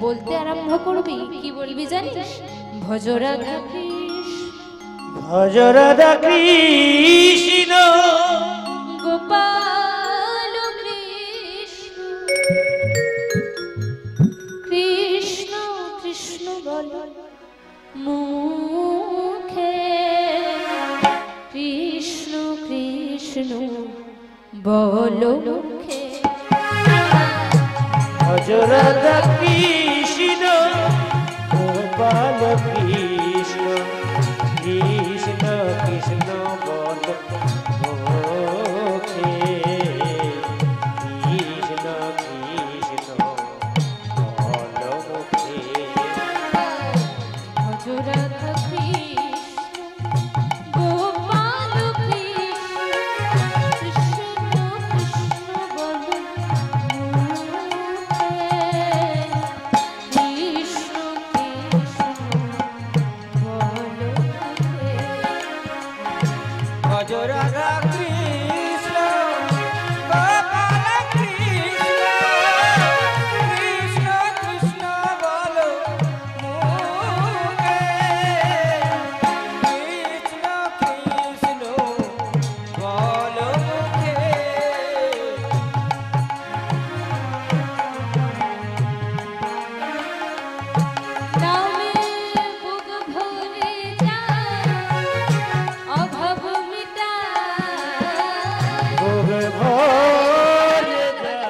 বলতে আরম্ভ করবি, কি বলবি জানিস? ভজ রাধা কৃষ্ণ, ভজ রাধা কৃষ্ণ, গোপাল কৃষ্ণ, কৃষ্ণ কৃষ্ণ বল মুখে, কৃষ্ণ কৃষ্ণ বল মুখে। ভজ রাধা কৃষ্ণ, গোপাল কৃষ্ণ, কৃষ্ণ কৃষ্ণ বল মুখে, কৃষ্ণ কৃষ্ণ বল মুখে। ভজ রাধা কৃষ্ণ, গোপাল কৃষ্ণ, কৃষ্ণ কৃষ্ণ বল মুখে, কৃষ্ণ কৃষ্ণ বল মুখে। ভজ রাধা কৃষ্ণ, গোপাল কৃষ্ণ, কৃষ্ণ কৃষ্ণ বল মুখে, কৃষ্ণ কৃষ্ণ বল মুখে। নামে বুক ভরে যায়, অভাব মিটায়, বুক ভরে যায়,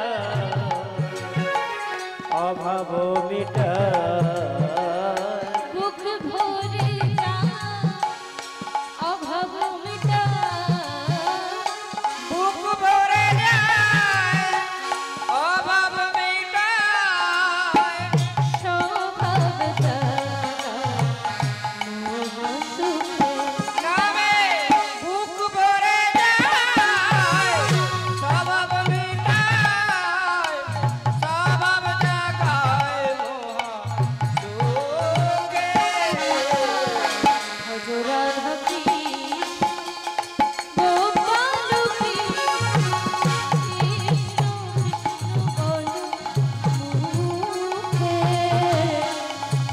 অভাব মিটায়, বুক ভরে যায়, অভাব মিটায়, বুক ভরে যায়, অভাব মিটায়। স্বভাব তারা মোহ সুখে। নামে বুক ভরে যায়, স্বভাব মিটায়, স্বভাব জাগায় মোহ সুখে। ভজ রাধা কৃষ্ণ, গোপাল কৃষ্ণ, কৃষ্ণ কৃষ্ণ বল মুখে,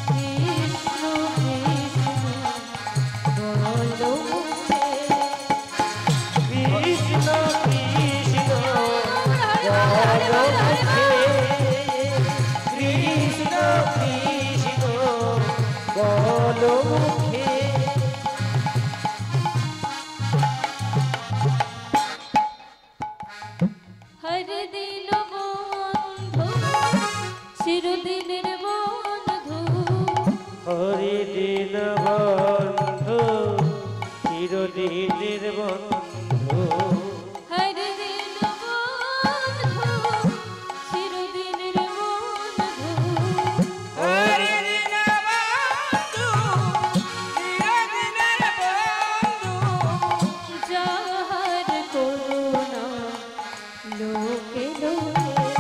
কৃষ্ণ কৃষ্ণ বল মুখে। কৃষ্ণ কৃষ্ণ বল মুখে, কৃষ্ণ কৃষ্ণ বল মুখে। হরে দিন বন্ধু, চিরদিনের বন্ধু, হরি দিন বন্ধু, চিরদিনের বন্ধু, হরে দিন বন্ধু, চিরদিনের বন্ধু, হরি দিন বন্ধু, চিরদিনের বন্ধু, যাহার করুণা লোকে লোকে।